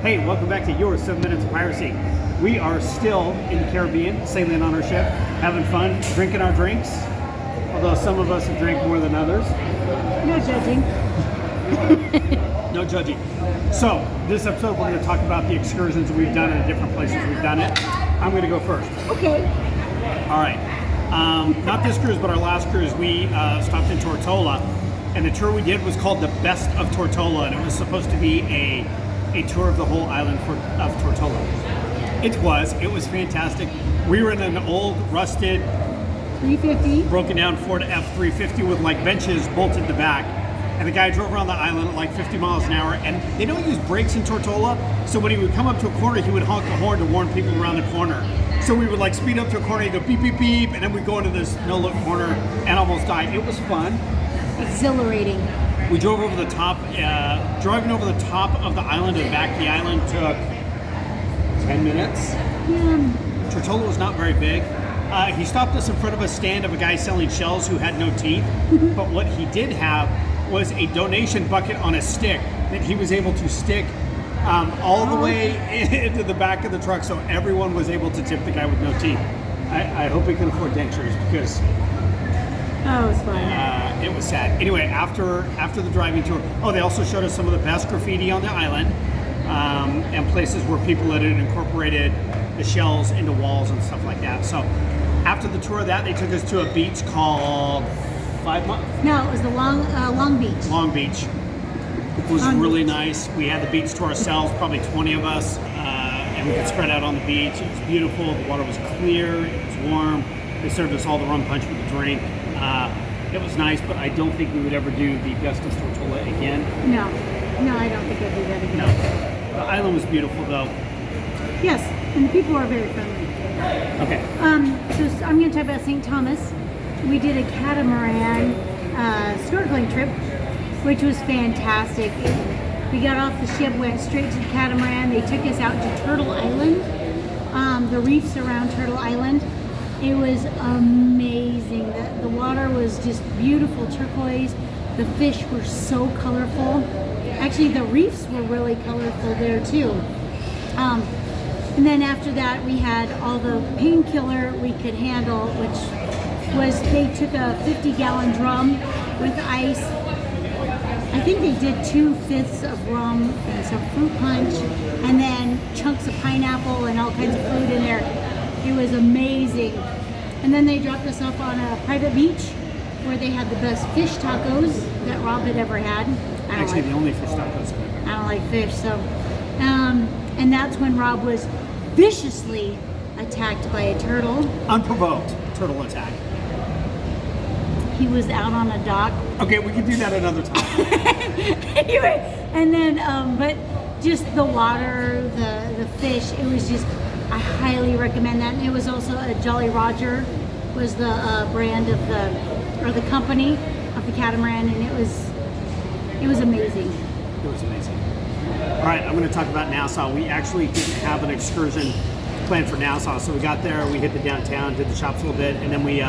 Hey, welcome back to your 7 Minutes of Piracy. We are still in the Caribbean, sailing on our ship, having fun, drinking our drinks. Although some of us have drank more than others. No judging. No judging. So, this episode we're going to talk about the excursions we've done in different places we've done it. I'm going to go first. Okay. All right. Not this cruise, but our last cruise, we stopped in Tortola. And the tour we did was called the Best of Tortola. And it was supposed to be a tour of the whole island of Tortola. It was fantastic. We were in an old, rusted, 350. broken down Ford F-350 with like benches bolted to back. And the guy drove around the island at like 50 miles an hour. And they don't use brakes in Tortola, so when he would come up to a corner, he would honk the horn to warn people around the corner. So we would like speed up to a corner, he'd go beep, beep, beep, and then we'd go into this no-look corner and almost die. It was fun. Exhilarating. We drove over the top, driving over the top of the island to the back of the island took 10 minutes. Yeah. Tortola was not very big. He stopped us in front of a stand of a guy selling shells who had no teeth. But what he did have was a donation bucket on a stick that he was able to stick all the way into the back of the truck, so everyone was able to tip the guy with no teeth. I hope he can afford dentures because Oh, it was fun. it was sad. Anyway, after the driving tour, they also showed us some of the best graffiti on the island and places where people had incorporated the shells into walls and stuff like that. So after the tour of that, they took us to a beach called No, it was the Long Beach. Long Beach. It was really nice. We had the beach to ourselves, probably 20 of us, and we could spread out on the beach. It was beautiful. The water was clear. It was warm. They served us all the rum punch with a drink. It was nice, but I don't think we would ever do the Best of Tortola again. No, I don't think I'd do that again. No. The island was beautiful, though. Yes, and the people are very friendly. Okay. So I'm going to talk about St. Thomas. We did a catamaran snorkeling trip, which was fantastic. We got off the ship, went straight to the catamaran. They took us out to Turtle Island, the reefs around Turtle Island. It was amazing. The water was just beautiful turquoise. The fish were so colorful. Actually, the reefs were really colorful there too. And then after that, we had all the painkiller we could handle, which was they took a 50-gallon drum with ice. I think they did 2/5 of rum and some fruit punch, and then chunks of pineapple and all kinds of food in there. It was amazing. And then they dropped us off on a private beach where they had the best fish tacos that Rob had ever had. Actually, the only fish tacos I've ever had. I don't like fish, so. And that's when Rob was viciously attacked by a turtle. Unprovoked turtle attack. He was out on a dock. Okay, we can do that another time. Anyway, and then, but just the water, the fish, it was just, I highly recommend that. And it was also a Jolly Roger was the brand of the company of the catamaran, and it was amazing. It was amazing. All right, I'm going to talk about Nassau. We actually didn't have an excursion planned for Nassau, so we got there, we hit the downtown, did the shops a little bit, and then we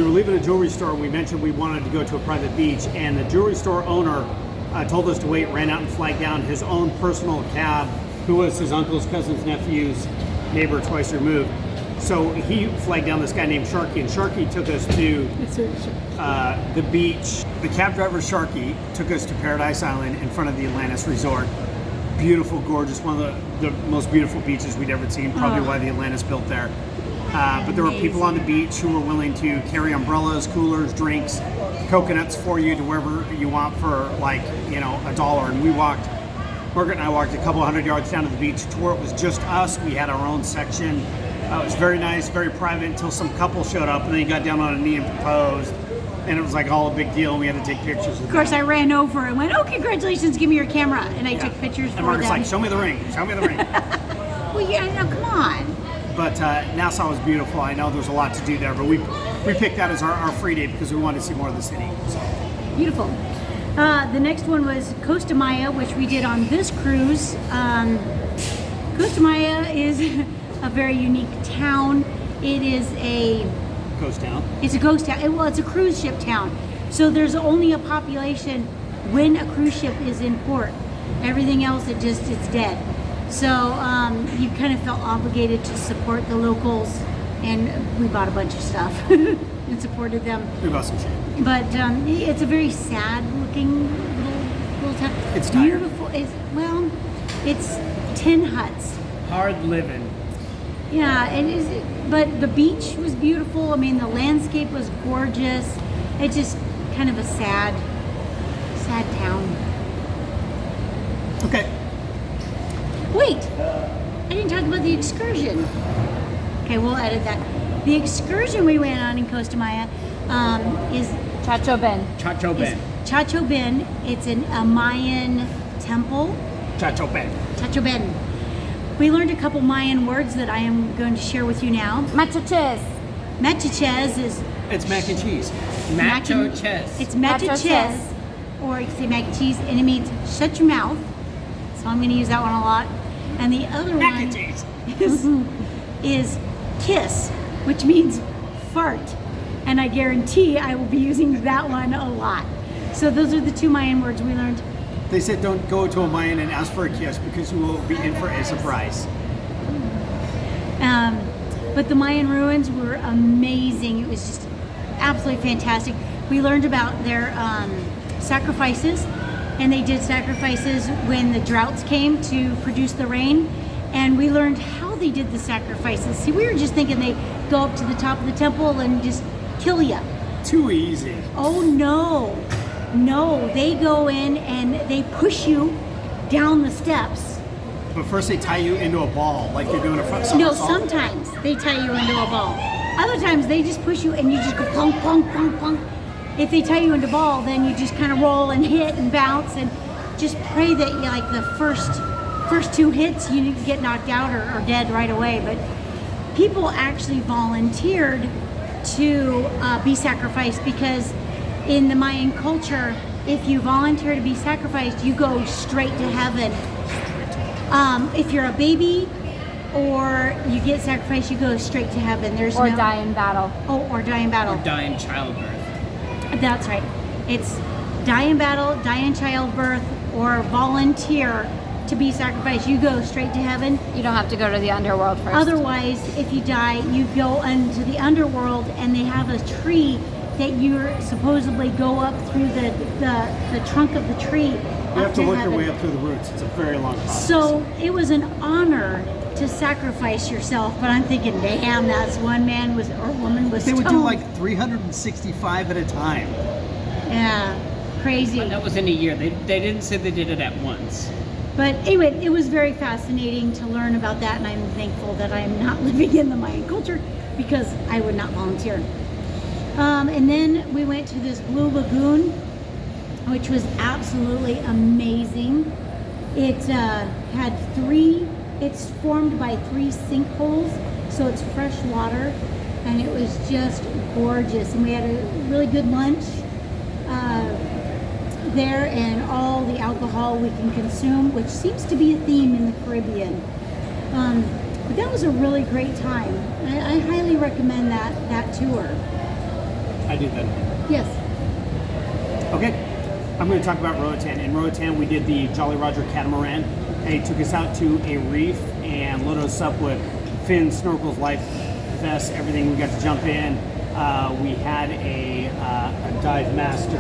were leaving a jewelry store. We mentioned we wanted to go to a private beach, and the jewelry store owner told us to wait, ran out and flagged down his own personal cab, who was his uncle's cousin's nephew's neighbor twice removed. So he flagged down this guy named Sharky, and Sharky took us to the beach. The cab driver, Sharky, took us to Paradise Island in front of the Atlantis Resort. Beautiful, gorgeous, one of the most beautiful beaches we'd ever seen, probably why the Atlantis built there. But there were people on the beach who were willing to carry umbrellas, coolers, drinks, coconuts for you to wherever you want for like, $1. And Margaret and I walked a couple hundred yards down to the beach to where it was just us. We had our own section. It was very nice, very private until some couple showed up and then he got down on a knee and proposed. And it was like all a big deal. We had to take pictures. Of course, I ran over and went, "Oh, congratulations! Give me your camera." And I took pictures for them. And Margaret's like, "Show me the ring. Show me the ring." Well, yeah, no, come on. But Nassau was beautiful. I know there's a lot to do there, but we picked that as our free day because we wanted to see more of the city. So. Beautiful. The next one was Costa Maya, which we did on this cruise. Costa Maya is a very unique town. It is a Ghost town. It's a ghost town. Well, it's a cruise ship town. So there's only a population when a cruise ship is in port. Everything else, it's dead. So you kind of felt obligated to support the locals, and we bought a bunch of stuff and supported them. We bought some shit. But it's a very sad looking little town. It's tired. Beautiful. It's tin huts. Hard living. Yeah, but the beach was beautiful. I mean, the landscape was gorgeous. It's just kind of a sad town. Okay. Wait, I didn't talk about the excursion. Okay, we'll edit that. The excursion we went on in Costa Maya is Chacho Ben. Chacho Ben. Chacho Ben. It's a Mayan temple. Chacho Ben. Chacho Ben. We learned a couple Mayan words that I am going to share with you now. Machaches. Machaches is It's mac and cheese. Macho chess. It's Macho machaches, ches. or you can say mac and cheese, and it means shut your mouth. So I'm going to use that one a lot. And the other Mac one and cheese. is kiss, which means fart. And I guarantee I will be using that one a lot. So those are the two Mayan words we learned. They said don't go to a Mayan and ask for a kiss because you will be in for a surprise. But the Mayan ruins were amazing. It was just absolutely fantastic. We learned about their sacrifices, and they did sacrifices when the droughts came to produce the rain. And we learned how they did the sacrifices. See, we were just thinking they go up to the top of the temple and just kill you. Too easy. Oh no, they go in and they push you down the steps. But first they tie you into a ball like you're doing a front No, somersault. sometimes they tie you into a ball. Other times they just push you and you just go plunk, plunk, plunk, plunk. If they tie you into a ball, then you just kind of roll and hit and bounce and just pray that you like the first two hits you get knocked out or dead right away. But people actually volunteered to be sacrificed because in the Mayan culture, if you volunteer to be sacrificed, you go straight to heaven. If you're a baby or you get sacrificed, you go straight to heaven. There's Or no, die in battle. Oh, or die in battle. Or die in childbirth. That's right. It's die in battle, die in childbirth, or volunteer to be sacrificed. You go straight to heaven. You don't have to go to the underworld first. Otherwise, if you die, you go into the underworld, and they have a tree that you supposedly go up through the trunk of the tree. You have to work your way up through the roots. It's a very long process. So it was an honor to sacrifice yourself, but I'm thinking, damn, that's one man was or woman was they would do stoned. like 365 at a time. Yeah, crazy. But that was in a year. They didn't say they did it at once. But anyway, it was very fascinating to learn about that, and I'm thankful that I am not living in the Mayan culture because I would not volunteer. And then we went to this Blue Lagoon, which was absolutely amazing. It had it's formed by 3 sinkholes, so it's fresh water, and it was just gorgeous. And we had a really good lunch there, and all the alcohol we can consume, which seems to be a theme in the Caribbean. But that was a really great time. I highly recommend that tour. I do that. Yes. Okay, I'm going to talk about Roatan. In Roatan, we did the Jolly Roger catamaran, and he took us out to a reef and loaded us up with fins, snorkels, life vests, everything. We got to jump in. We had a dive master.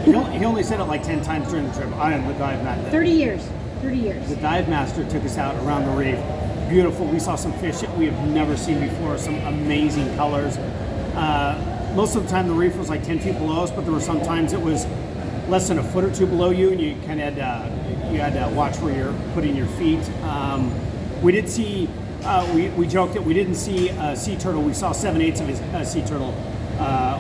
He only said it like 10 times during the trip. I am the dive master. 30 years. 30 years. The dive master took us out around the reef. Beautiful. We saw some fish that we have never seen before. Some amazing colors. Most of the time the reef was like 10 feet below us, but there were some times it was less than a foot or two below you, and you kind of had to watch where you're putting your feet. We did see, we joked that we didn't see a sea turtle. We saw 7/8 of a sea turtle.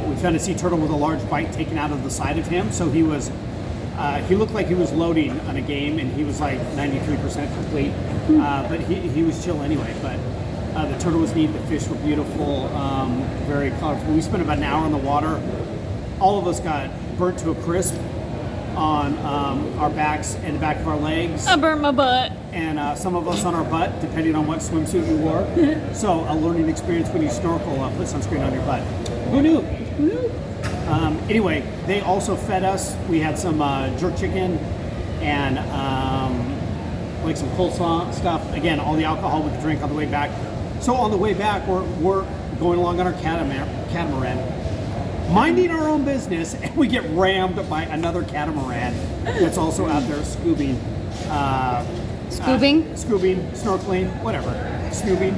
We found a sea turtle with a large bite taken out of the side of him, so he looked like he was loading on a game, and he was like 93% complete. But he was chill anyway. But the turtle was neat. The fish were beautiful, very colorful. We spent about an hour in the water. All of us got burnt to a crisp on our backs and the back of our legs. I burnt my butt. And some of us on our butt, depending on what swimsuit you wore. So a learning experience when you snorkel, put sunscreen on your butt. Who knew? Anyway, they also fed us. We had some jerk chicken and like some coleslaw stuff. Again, all the alcohol we could drink on the way back. So on the way back, we're going along on our catamaran, minding our own business, and we get rammed by another catamaran that's also out there scoobing. Scoobing? Scoobing, snorkeling, whatever. Snoobing.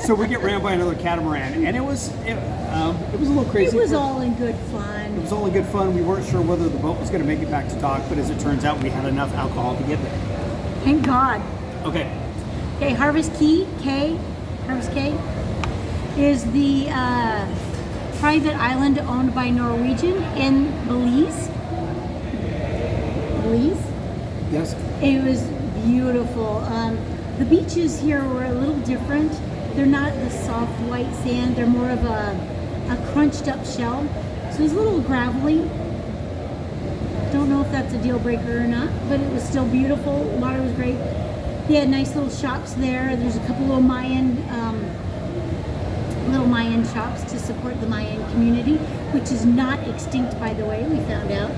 So we get rammed by another catamaran, and it was a little crazy. It was all in good fun. It was all in good fun. We weren't sure whether the boat was going to make it back to dock, but as it turns out, we had enough alcohol to get there. Thank God. Okay. Okay, Harvest Caye, is the private island owned by Norwegian in Belize. Yes. It was beautiful. The beaches here were a little different. They're not the soft white sand. They're more of a crunched up shell. So it was a little gravelly. Don't know if that's a deal breaker or not, but it was still beautiful. Water was great. They had nice little shops there. There's a couple little Mayan shops to support the Mayan community, which is not extinct, by the way. We found out.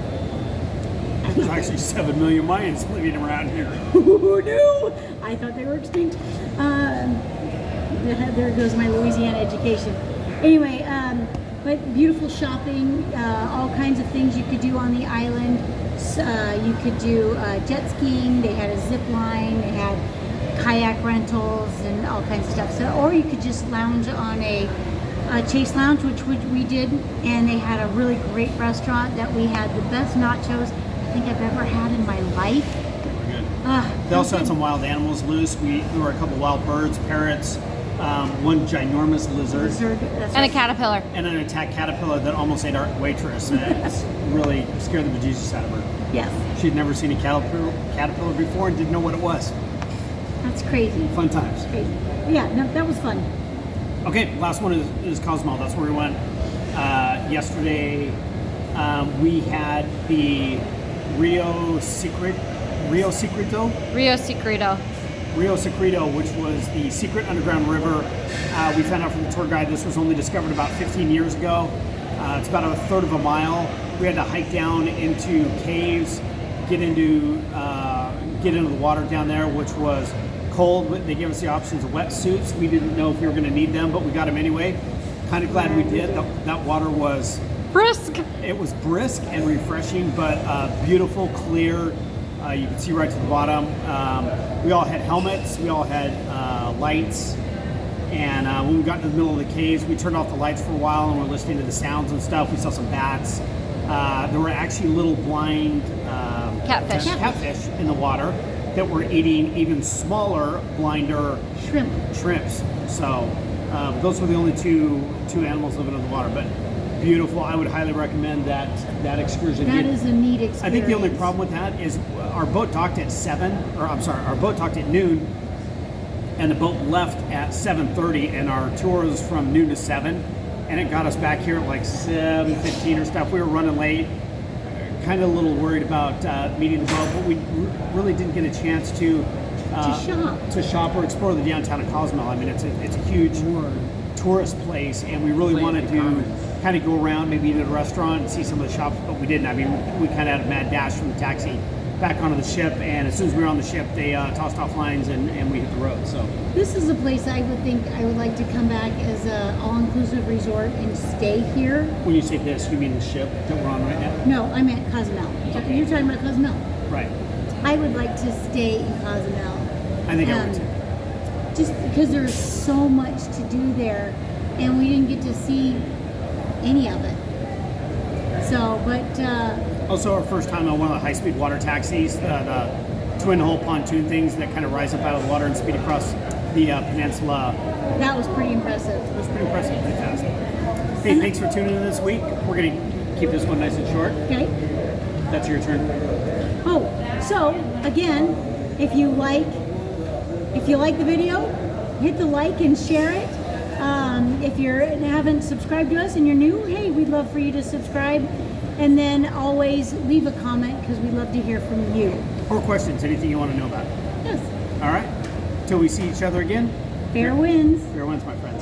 There's actually 7 million Mayans living around here. Who knew? I thought they were extinct. There goes my Louisiana education. Anyway, but beautiful shopping, all kinds of things you could do on the island. You could do jet skiing. They had a zip line. They had kayak rentals and all kinds of stuff. So, or you could just lounge on a Chase Lounge, which we did, and they had a really great restaurant that we had the best nachos I think I've ever had in my life. They were good. They also had some wild animals loose. There were a couple wild birds, parrots, one ginormous lizard, And a caterpillar. and an attacked caterpillar that almost ate our waitress. It really scared the bejesus out of her. Yes, She'd never seen a caterpillar before and didn't know what it was. that's crazy. Fun times. Crazy. Yeah, no, that was fun. Okay, last one is Cosmo. That's where we went. Yesterday, we had the Rio Secreto, which was the secret underground river. We found out from the tour guide this was only discovered about 15 years ago. It's about a third of a mile. We had to hike down into caves, get into the water down there, which was cold. They gave us the options of wetsuits. We didn't know if we were going to need them, but we got them anyway. Kind of glad we did. That water was Brisk. It was brisk and refreshing, but beautiful, clear. You could see right to the bottom. We all had helmets. We all had lights. And when we got into the middle of the caves, we turned off the lights for a while and we're listening to the sounds and stuff. We saw some bats. There were actually little blind catfish in the water that were eating even smaller, blinder shrimps. So those were the only two animals living in the water. But beautiful. I would highly recommend that excursion. That is a neat experience. I think the only problem with that is our boat docked at our boat docked at noon, and the boat left at 7:30, and our tour was from noon to 7, and it got us back here at like 7:15 or stuff. We were running late, kind of a little worried about meeting the boat, but we really didn't get a chance to shop or explore the downtown of Cozumel. I mean, it's a huge tourist place, and we really wanted to kind of go around, maybe eat at a restaurant and see some of the shops, but we didn't. I mean, we kind of had a mad dash from the taxi back onto the ship, and as soon as we were on the ship, they tossed off lines and we hit the road. So this is a place I would like to come back as an all-inclusive resort and stay here. When you say this, you mean the ship that we're on right now? No, I meant Cozumel. Okay. You're talking about Cozumel. Right. I would like to stay in Cozumel. I think I would too. Just because there's so much to do there, and we didn't get to see any of it. So, but also our first time on one of the high-speed water taxis, the twin-hull pontoon things that kind of rise up out of the water and speed across the peninsula. that was pretty impressive. It was pretty impressive, pretty fast. Hey, thanks for tuning in this week. We're going to keep this one nice and short. Okay. That's your turn. Oh, so again, if you like the video, hit the like and share it. If you haven't subscribed to us and you're new, hey, we'd love for you to subscribe. And then always leave a comment because we'd love to hear from you. Or questions, anything you want to know about. Yes. All right. Till we see each other again. Fair winds. Fair winds, my friends.